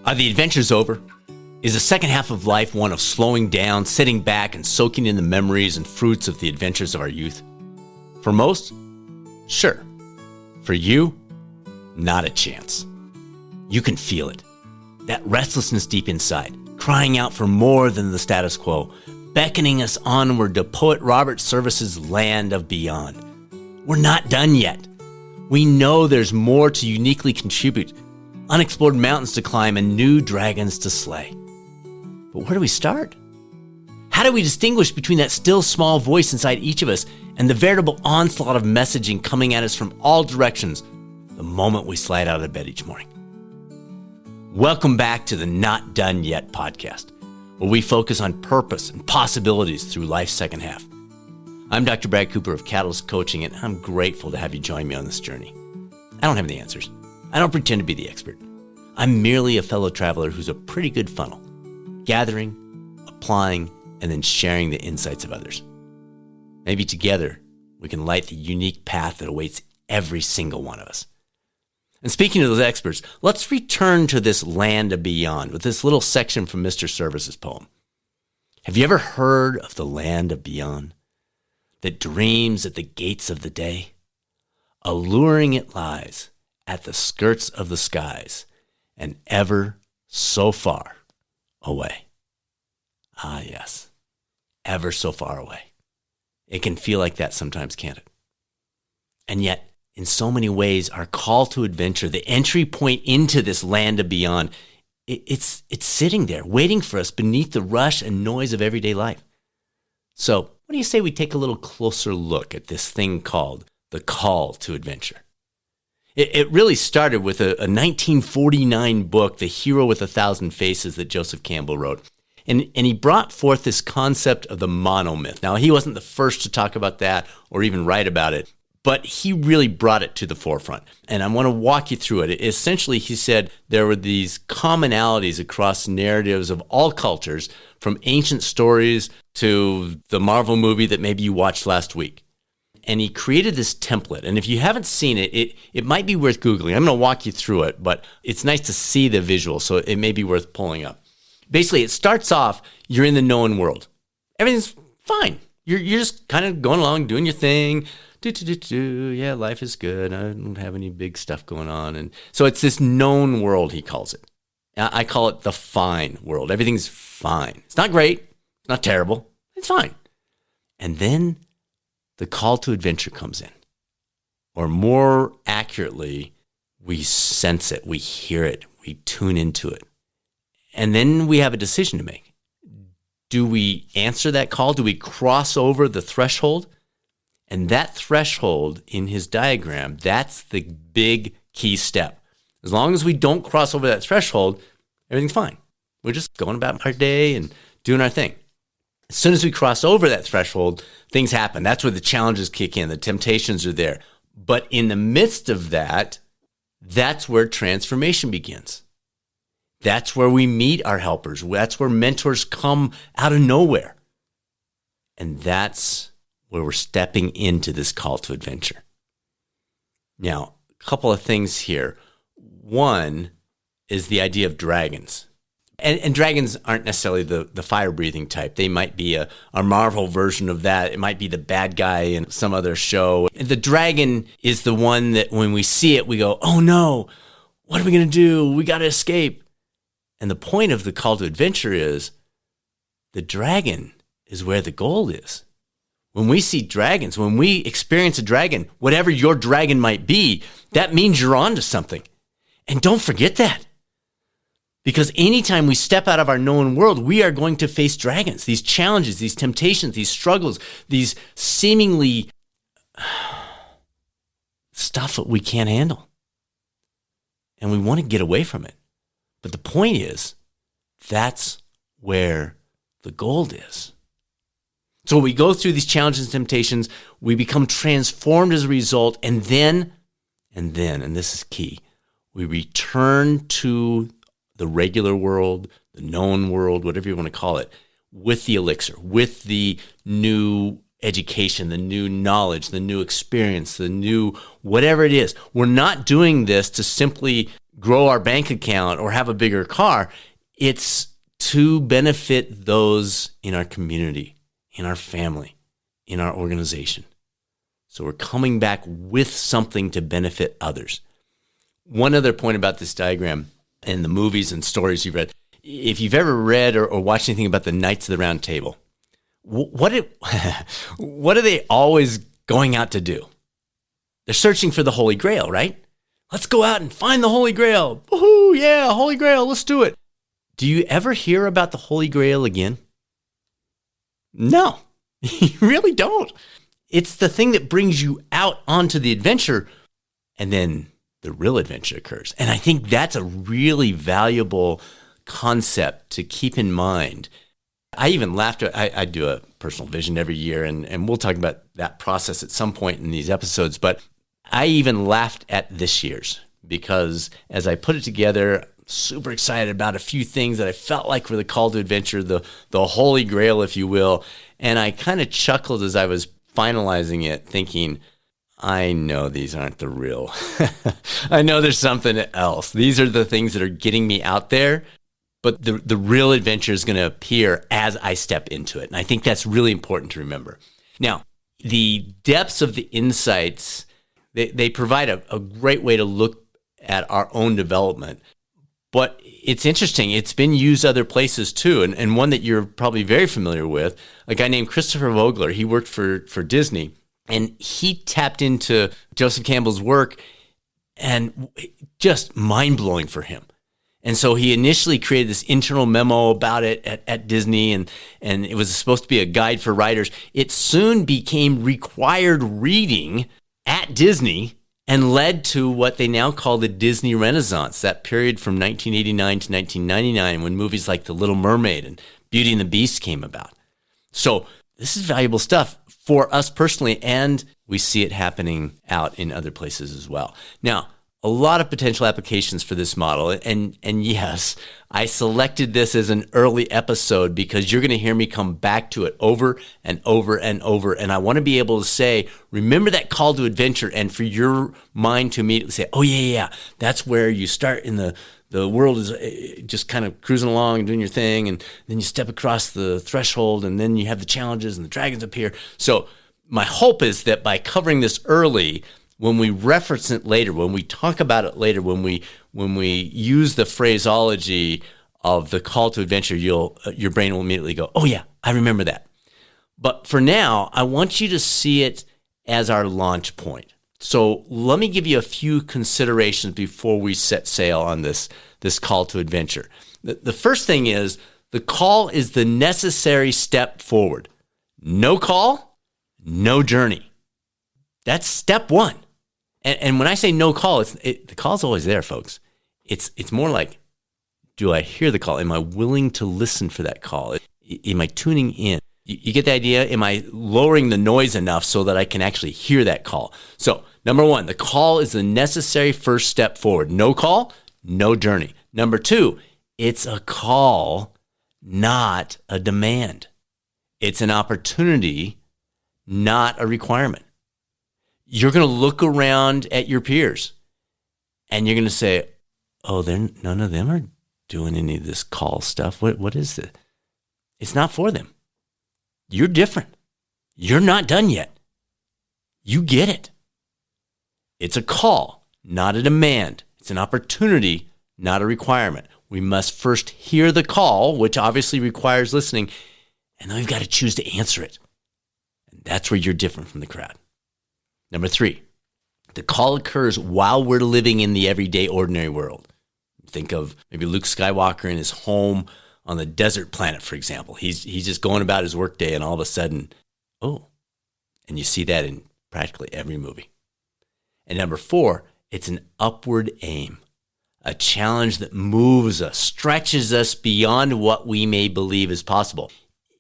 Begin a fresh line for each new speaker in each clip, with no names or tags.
Are the adventures over? Is the second half of life one of slowing down, sitting back, and soaking in the memories and fruits of the adventures of our youth? For most, sure. For you, not a chance. You can feel it. That restlessness deep inside, crying out for more than the status quo, beckoning us onward to poet Robert Service's land of beyond. We're not done yet. We know there's more to uniquely contribute, unexplored mountains to climb, and new dragons to slay. But where do we start? How do we distinguish between that still small voice inside each of us and the veritable onslaught of messaging coming at us from all directions the moment we slide out of bed each morning? Welcome back to the Not Done Yet podcast, where we focus on purpose and possibilities through life's second half. I'm Dr. Brad Cooper of Catalyst Coaching, and I'm grateful to have you join me on this journey. I don't have the answers. I don't pretend to be the expert. I'm merely a fellow traveler who's a pretty good funnel, gathering, applying, and then sharing the insights of others. Maybe together we can light the unique path that awaits every single one of us. And speaking of those experts, let's return to this land of beyond with this little section from Mr. Service's poem. Have you ever heard of the land of beyond that dreams at the gates of the day? Alluring it lies at the skirts of the skies and ever so far away. Ah, yes, ever so far away. It can feel like that sometimes, can't it? And yet, in so many ways, our call to adventure, the entry point into this land of beyond, it's sitting there, waiting for us beneath the rush and noise of everyday life. So, what do you say we take a little closer look at this thing called the call to adventure? It really started with a 1949 book, The Hero with 1,000 Faces, that Joseph Campbell wrote. And he brought forth this concept of the monomyth. Now, he wasn't the first to talk about that or even write about it, but he really brought it to the forefront. And I want to walk you through it. Essentially, he said there were these commonalities across narratives of all cultures, from ancient stories to the Marvel movie that maybe you watched last week. And he created this template. And if you haven't seen it, it might be worth Googling. I'm going to walk you through it, but it's nice to see the visual, so it may be worth pulling up. Basically, it starts off, you're in the known world. Everything's fine. You're just kind of going along, doing your thing. Yeah, life is good. I don't have any big stuff going on. And so it's this known world, he calls it. I call it the fine world. Everything's fine. It's not great. It's not terrible. It's fine. And then the call to adventure comes in. Or more accurately, we sense it, we hear it, we tune into it. And then we have a decision to make. Do we answer that call? Do we cross over the threshold? And that threshold in his diagram, that's the big key step. As long as we don't cross over that threshold, everything's fine. We're just going about our day and doing our thing. As soon as we cross over that threshold, things happen. That's where the challenges kick in. The temptations are there. But in the midst of that, that's where transformation begins. That's where we meet our helpers. That's where mentors come out of nowhere. And that's where we're stepping into this call to adventure. Now, a couple of things here. One is the idea of dragons. And dragons aren't necessarily the fire-breathing type. They might be a Marvel version of that. It might be the bad guy in some other show. The dragon is the one that when we see it, we go, oh no, what are we going to do? We got to escape. And the point of the call to adventure is the dragon is where the gold is. When we see dragons, when we experience a dragon, whatever your dragon might be, that means you're onto something. And don't forget that. Because anytime we step out of our known world, we are going to face dragons, these challenges, these temptations, these struggles, these seemingly stuff that we can't handle. And we want to get away from it. But the point is, that's where the gold is. So we go through these challenges and temptations, we become transformed as a result, and then, and this is key, we return to the regular world, the known world, whatever you want to call it, with the elixir, with the new education, the new knowledge, the new experience, the new whatever it is. We're not doing this to simply grow our bank account or have a bigger car. It's to benefit those in our community, in our family, in our organization. So we're coming back with something to benefit others. One other point about this diagram and the movies and stories you've read, if you've ever read or watched anything about the Knights of the Round Table, what are they always going out to do? They're searching for the Holy Grail, right? Let's go out and find the Holy Grail. Woohoo, yeah, Holy Grail, let's do it. Do you ever hear about the Holy Grail again? No, you really don't. It's the thing that brings you out onto the adventure, and then the real adventure occurs. And I think that's a really valuable concept to keep in mind. I even laughed. I do a personal vision every year, and we'll talk about that process at some point in these episodes. But I even laughed at this year's because as I put it together, super excited about a few things that I felt like were the call to adventure, the Holy Grail, if you will. And I kind of chuckled as I was finalizing it, thinking, I know these aren't the real. I know there's something else. These are the things that are getting me out there. But the real adventure is going to appear as I step into it. And I think that's really important to remember. Now, the depths of the insights, they provide a great way to look at our own development. But it's interesting. It's been used other places too. And one that you're probably very familiar with, a guy named Christopher Vogler, he worked for Disney. And he tapped into Joseph Campbell's work and just mind-blowing for him. And so he initially created this internal memo about it at Disney, and it was supposed to be a guide for writers. It soon became required reading at Disney and led to what they now call the Disney Renaissance, that period from 1989 to 1999 when movies like The Little Mermaid and Beauty and the Beast came about. So this is valuable stuff for us personally, and we see it happening out in other places as well. Now, a lot of potential applications for this model. And yes, I selected this as an early episode because you're going to hear me come back to it over and over and over. And I want to be able to say, remember that call to adventure, and for your mind to immediately say, oh, yeah, that's where you start in the world is just kind of cruising along and doing your thing. And then you step across the threshold, and then you have the challenges and the dragons appear. So my hope is that by covering this early, when we reference it later, when we talk about it later, when we use the phraseology of the call to adventure, your brain will immediately go, oh yeah, I remember that. But for now, I want you to see it as our launch point. So let me give you a few considerations before we set sail on this call to adventure. The first thing is, the call is the necessary step forward. No call, no journey. That's step one. And when I say no call, the call's always there, folks. It's more like, do I hear the call? Am I willing to listen for that call? Am I tuning in? You get the idea? Am I lowering the noise enough so that I can actually hear that call? So, number one, the call is the necessary first step forward. No call, no journey. Number two, it's a call, not a demand. It's an opportunity, not a requirement. You're going to look around at your peers and you're going to say, oh, none of them are doing any of this call stuff. What is it? It's not for them. You're different. You're not done yet. You get it. It's a call, not a demand. It's an opportunity, not a requirement. We must first hear the call, which obviously requires listening, and then we've got to choose to answer it. And that's where you're different from the crowd. Number three, the call occurs while we're living in the everyday, ordinary world. Think of maybe Luke Skywalker in his home on the desert planet, for example. He's just going about his workday, and all of a sudden, oh, and you see that in practically every movie. And number four, it's an upward aim, a challenge that moves us, stretches us beyond what we may believe is possible.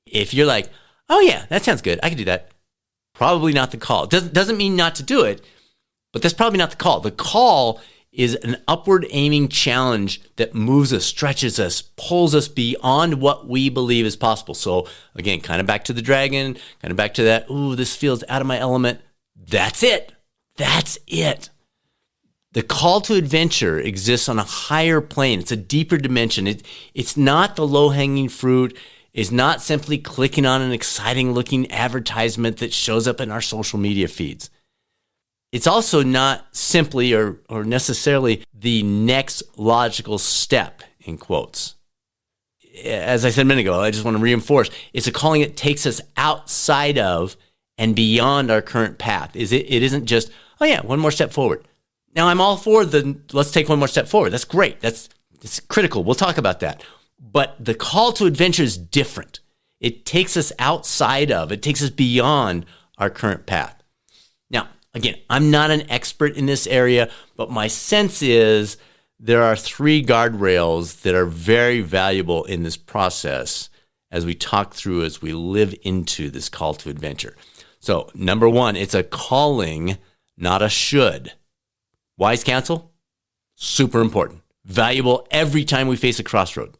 If you're like, oh yeah, that sounds good, I can do that. Probably not the call. Doesn't mean not to do it, but that's probably not the call. The call is an upward aiming challenge that moves us, stretches us, pulls us beyond what we believe is possible. So again, kind of back to the dragon, kind of back to that, ooh, this feels out of my element. That's it. That's it. The call to adventure exists on a higher plane. It's a deeper dimension. It's not the low-hanging fruit. It's not simply clicking on an exciting-looking advertisement that shows up in our social media feeds. It's also not simply or necessarily the next logical step, in quotes. As I said a minute ago, I just want to reinforce, it's a calling that takes us outside of and beyond our current path. It isn't just, oh yeah, one more step forward. Now, I'm all for let's take one more step forward. That's great. It's critical. We'll talk about that. But the call to adventure is different. It takes us outside of, it takes us beyond our current path. Now, again, I'm not an expert in this area, but my sense is there are 3 guardrails that are very valuable in this process as we talk through, as we live into this call to adventure. So, number 1, it's a calling, not a should. Wise counsel, super important, valuable every time we face a crossroad.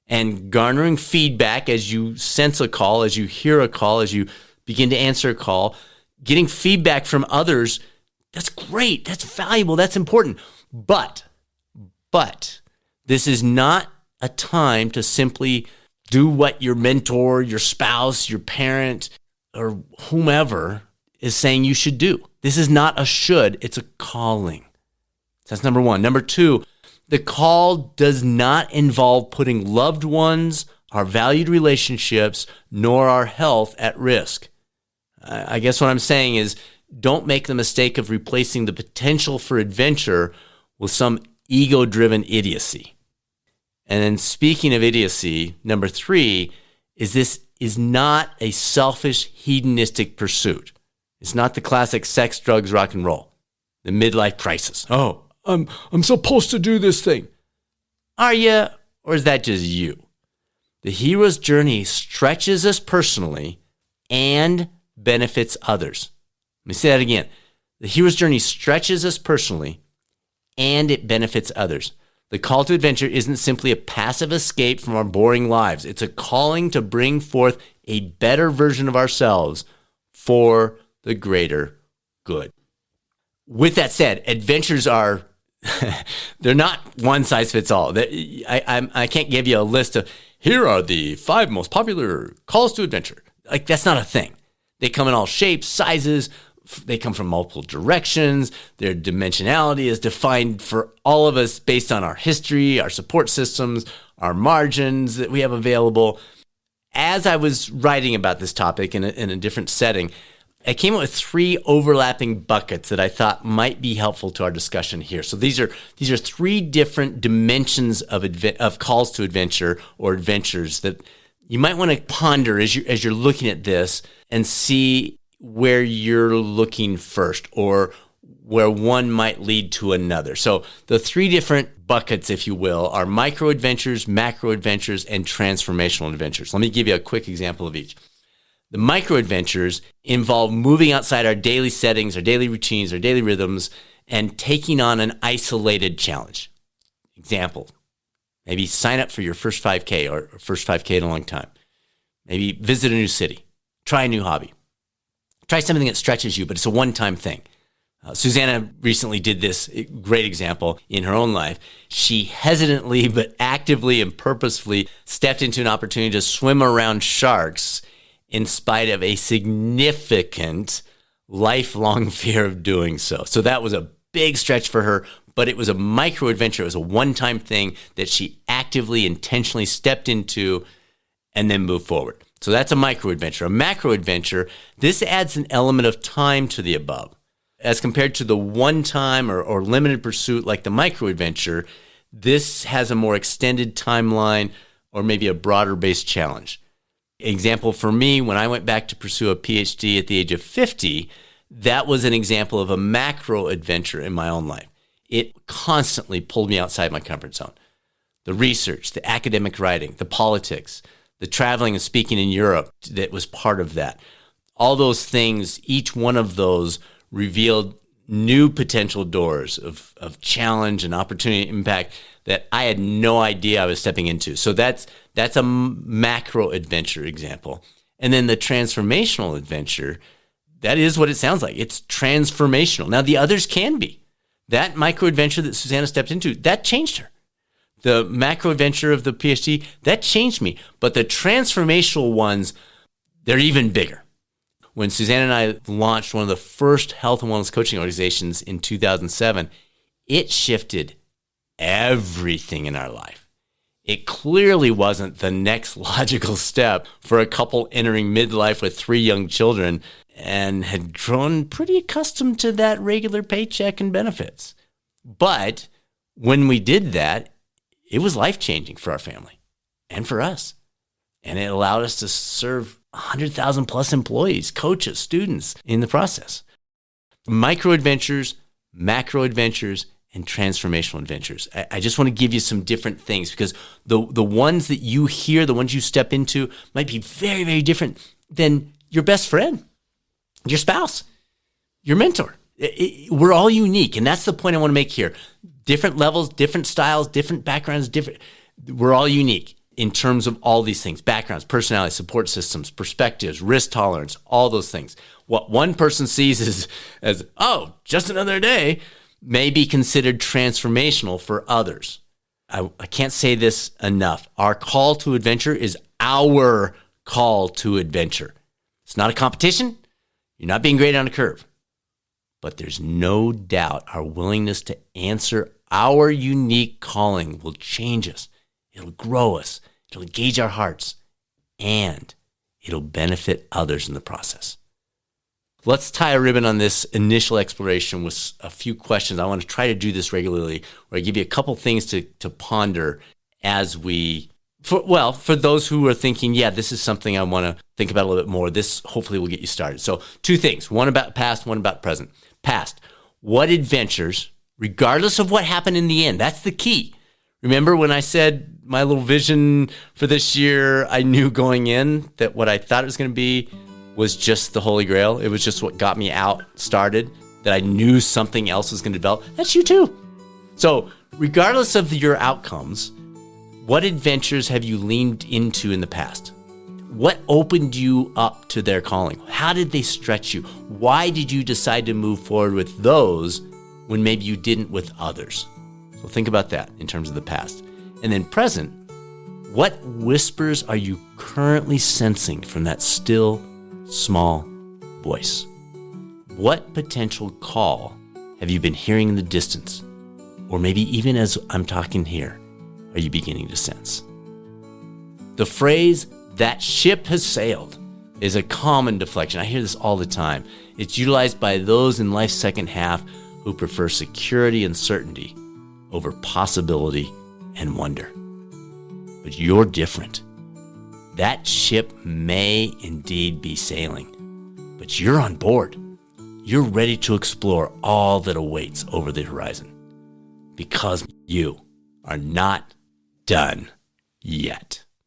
And garnering feedback as you sense a call, as you hear a call, as you begin to answer a call, getting feedback from others, that's great, that's valuable, that's important. But this is not a time to simply do what your mentor, your spouse, your parent, or whomever is saying you should do. This is not a should, it's a calling. That's number 1. Number 2, the call does not involve putting loved ones, our valued relationships, nor our health at risk. I guess what I'm saying is, don't make the mistake of replacing the potential for adventure with some ego-driven idiocy. And then speaking of idiocy, number 3 is this is not a selfish, hedonistic pursuit. It's not the classic sex, drugs, rock and roll, the midlife crisis. Oh, I'm supposed to do this thing. Are you, or is that just you? The hero's journey stretches us personally and benefits others. Let me say that again. The hero's journey stretches us personally and it benefits others. The call to adventure isn't simply a passive escape from our boring lives. It's a calling to bring forth a better version of ourselves for the greater good. With that said, adventures are, they're not one size fits all. I can't give you a list of, here are the 5 most popular calls to adventure. Like, that's not a thing. They come in all shapes, sizes. They come from multiple directions. Their dimensionality is defined for all of us based on our history, our support systems, our margins that we have available. As I was writing about this topic in a different setting, I came up with 3 overlapping buckets that I thought might be helpful to our discussion here. So these are 3 different dimensions of calls to adventure or adventures that you might want to ponder as you're looking at this and see where you're looking first or where one might lead to another. So the 3 different buckets, if you will, are micro adventures, macro adventures, and transformational adventures. Let me give you a quick example of each. The micro adventures involve moving outside our daily settings, our daily routines, our daily rhythms, and taking on an isolated challenge. Example, maybe sign up for your first 5K or first 5K in a long time. Maybe visit a new city, try a new hobby. Try something that stretches you, but it's a one-time thing. Susanna recently did this great example in her own life. She hesitantly but actively and purposefully stepped into an opportunity to swim around sharks in spite of a significant lifelong fear of doing so. So that was a big stretch for her, but it was a micro adventure. It was a one-time thing that she actively, intentionally stepped into and then moved forward. So that's a micro adventure. A macro adventure, this adds an element of time to the above. As compared to the one-time or limited pursuit like the micro adventure, this has a more extended timeline or maybe a broader-based challenge. Example for me, when I went back to pursue a PhD at the age of 50, that was an example of a macro adventure in my own life. It constantly pulled me outside my comfort zone. The research, the academic writing, the politics, the traveling and speaking in Europe that was part of that. All those things, each one of those revealed new potential doors of challenge and opportunity and impact that I had no idea I was stepping into. So that's a macro adventure example. And then the transformational adventure, that is what it sounds like. It's transformational. Now, the others can be. That micro adventure that Susanna stepped into, that changed her. The macro adventure of the PhD, that changed me. But the transformational ones, they're even bigger. When Susanna and I launched one of the first health and wellness coaching organizations in 2007, it shifted everything in our life. It clearly wasn't the next logical step for a couple entering midlife with 3 young children and had grown pretty accustomed to that regular paycheck and benefits. But when we did that, it was life-changing for our family and for us. And it allowed us to serve 100,000 plus employees, coaches, students in the process. Micro adventures, macro adventures, and transformational adventures. I just want to give you some different things because the ones that you hear, the ones you step into might be very, very different than your best friend, your spouse, your mentor. We're all unique. And that's the point I want to make here. Different levels, different styles, different backgrounds, we're all unique in terms of all these things: backgrounds, personality, support systems, perspectives, risk tolerance, all those things. What one person sees as, oh, just another day, may be considered transformational for others. I can't say this enough. Our call to adventure is our call to adventure. It's not a competition. You're not being graded on a curve. But there's no doubt our willingness to answer our unique calling will change us. It'll grow us. It'll engage our hearts. And it'll benefit others in the process. Let's tie a ribbon on this initial exploration with a few questions. I want to try to do this regularly, where I give you a couple things to ponder as for those who are thinking, yeah, this is something I want to think about a little bit more. This hopefully will get you started. So 2 things, one about past, one about present. Past, what adventures, regardless of what happened in the end, that's the key. Remember when I said my little vision for this year, I knew going in that what I thought it was going to be was just the Holy Grail. It was just what got me started, that I knew something else was going to develop. That's you too. So regardless of your outcomes, what adventures have you leaned into in the past? What opened you up to their calling? How did they stretch you? Why did you decide to move forward with those when maybe you didn't with others? So think about that in terms of the past. And then present, what whispers are you currently sensing from that still, small voice? What potential call have you been hearing in the distance? Or maybe even as I'm talking here, are you beginning to sense? The phrase, "that ship has sailed," is a common deflection. I hear this all the time. It's utilized by those in life's second half who prefer security and certainty over possibility and wonder. But you're different. That ship may indeed be sailing, but you're on board. You're ready to explore all that awaits over the horizon, because you are not done yet.